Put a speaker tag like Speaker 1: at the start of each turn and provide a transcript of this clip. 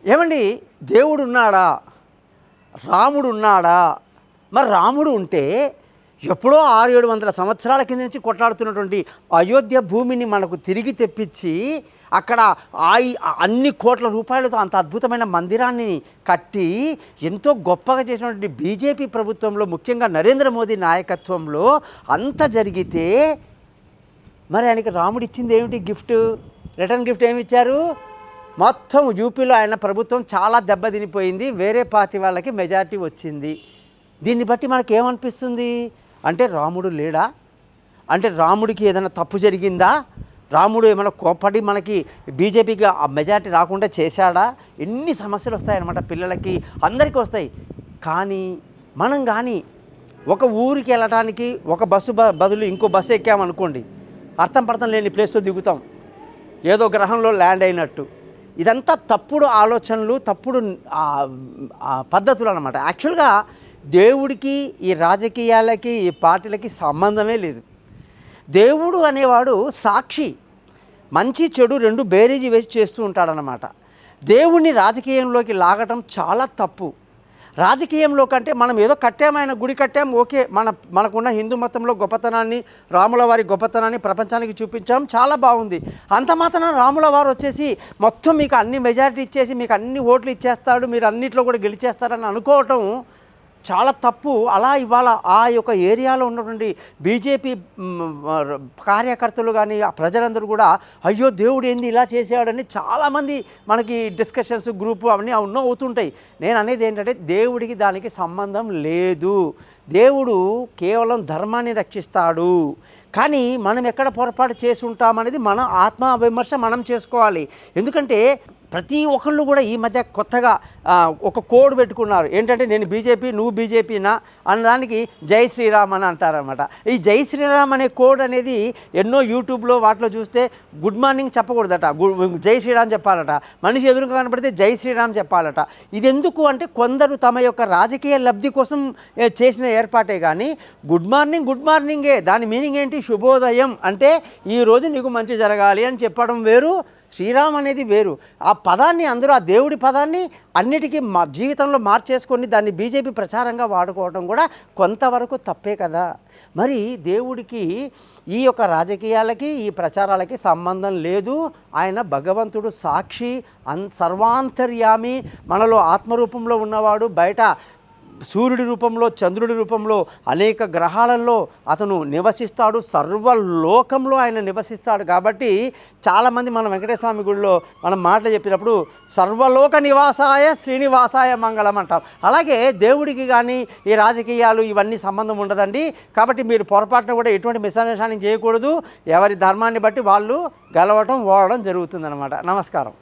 Speaker 1: ఏమండి, దేవుడు ఉన్నాడా? రాముడు ఉన్నాడా? మరి రాముడు ఉంటే ఎప్పుడో 600-700 సంవత్సరాల కింద నుంచి కొట్లాడుతున్నటువంటి అయోధ్య భూమిని మనకు తిరిగి తెప్పించి అక్కడ అన్ని కోట్ల రూపాయలతో అంత అద్భుతమైన మందిరాన్ని కట్టి ఎంతో గొప్పగా చేసినటువంటి బీజేపీ ప్రభుత్వంలో, ముఖ్యంగా నరేంద్ర మోదీ నాయకత్వంలో అంత జరిగితే మరి ఆయనకి రాముడు ఇచ్చింది ఏమిటి గిఫ్ట్? రిటర్న్ గిఫ్ట్ ఏమి ఇచ్చారు? మొత్తం యూపీలో ఆయన ప్రభుత్వం చాలా దెబ్బతినిపోయింది, వేరే పార్టీ వాళ్ళకి మెజారిటీ వచ్చింది. దీన్ని బట్టి మనకి ఏమనిపిస్తుంది అంటే రాముడు లేడా? అంటే రాముడికి ఏదైనా తప్పు జరిగిందా? రాముడు ఏమైనా కోప్పడి మనకి బీజేపీకి ఆ మెజారిటీ రాకుండా చేశాడా? ఎన్ని సమస్యలు వస్తాయన్నమాట, పిల్లలకి అందరికీ వస్తాయి. కానీ ఒక ఊరికి వెళ్ళటానికి ఒక బస్సు బదులు ఇంకో బస్సు ఎక్కామనుకోండి, అర్థం లేని ప్లేస్లో దిగుతాం, ఏదో గ్రహంలో ల్యాండ్ అయినట్టు. ఇదంతా తప్పుడు ఆలోచనలు, తప్పుడు పద్ధతులు అన్నమాట. యాక్చువల్గా దేవుడికి ఈ రాజకీయాలకి ఈ పార్టీలకి సంబంధమే లేదు. దేవుడు అనేవాడు సాక్షి, మంచి చెడు రెండు బేరీజు వేసి చేస్తూ ఉంటాడనమాట. దేవుణ్ణి రాజకీయంలోకి లాగటం చాలా తప్పు. రాజకీయంలో కంటే మనం ఏదో కట్టామైన గుడి కట్టాం, ఓకే, మనకున్న హిందూ మతంలో గొప్పతనాన్ని, రాముల వారి గొప్పతనాన్ని ప్రపంచానికి చూపించాం, చాలా బాగుంది. అంత మాత్రం రాముల వారు వచ్చేసి మొత్తం మీకు అన్ని మెజారిటీ ఇచ్చేసి మీకు అన్ని ఓట్లు ఇచ్చేస్తాడు, మీరు అన్నిట్లో కూడా గెలిచేస్తారని అనుకోవటం చాలా తప్పు. అలా ఇవాళ ఆ యొక్క ఏరియాలో ఉన్నటువంటి బీజేపీ కార్యకర్తలు కానీ ఆ ప్రజలందరూ కూడా అయ్యో దేవుడు ఏంది ఇలా చేసేవాడని చాలామంది మనకి డిస్కషన్స్ గ్రూపు అవన్నీ అవునో అవుతుంటాయి. నేను అనేది ఏంటంటే దేవుడికి దానికి సంబంధం లేదు. దేవుడు కేవలం ధర్మాన్ని రక్షిస్తాడు. కానీ మనం ఎక్కడ పొరపాటు చేసి ఉంటామనేది మన ఆత్మ విమర్శ మనం చేసుకోవాలి. ఎందుకంటే ప్రతి ఒక్కళ్ళు కూడా ఈ మధ్య కొత్తగా ఒక కోడ్ పెట్టుకున్నారు. ఏంటంటే నేను బీజేపీ, నువ్వు బీజేపీనా అన్నదానికి జై శ్రీరామ్ అని అంటారనమాట. ఈ జై శ్రీరామ్ అనే కోడ్ అనేది ఎన్నో యూట్యూబ్లో వాటిలో చూస్తే గుడ్ మార్నింగ్ చెప్పకూడదట, జై శ్రీరామ్ చెప్పాలట. మనిషి ఎదురుగా కనపడితే జై శ్రీరామ్ చెప్పాలట. ఇది ఎందుకు అంటే కొందరు తమ యొక్క రాజకీయ లబ్ధి కోసం చేసిన ఏర్పాటే కానీ గుడ్ మార్నింగే. దాని మీనింగ్ ఏంటి? శుభోదయం అంటే ఈరోజు నీకు మంచి జరగాలి అని చెప్పడం వేరు, శ్రీరామ్ అనేది వేరు. ఆ పదాన్ని అందరూ ఆ దేవుడి పదాన్ని అన్నిటికీ మా జీవితంలో మార్చేసుకొని దాన్ని బీజేపీ ప్రచారంగా వాడుకోవడం కూడా కొంతవరకు తప్పే కదా. మరి దేవుడికి ఈ యొక్క రాజకీయాలకి ఈ ప్రచారాలకి సంబంధం లేదు. ఆయన భగవంతుడు, సాక్షి, సర్వాంతర్యామి, మనలో ఆత్మరూపంలో ఉన్నవాడు, బయట సూర్యుడి రూపంలో, చంద్రుడి రూపంలో అనేక గ్రహాలలో అతను నివసిస్తాడు, సర్వలోకంలో ఆయన నివసిస్తాడు. కాబట్టి చాలామంది మనం వెంకటేశ్వర స్వామి గుడిలో మనం మాటలు చెప్పినప్పుడు సర్వలోక నివాసాయ శ్రీనివాసాయ మంగళం అంటాం. అలాగే దేవుడికి కానీ ఈ రాజకీయాలు ఇవన్నీ సంబంధం ఉండదండి. కాబట్టి మీరు పొరపాటున కూడా ఎటువంటి మిస్అండర్స్టాండింగ్ చేయకూడదు. ఎవరి ధర్మాన్ని బట్టి వాళ్ళు గెలవటం ఓడడం జరుగుతుందన్నమాట. నమస్కారం.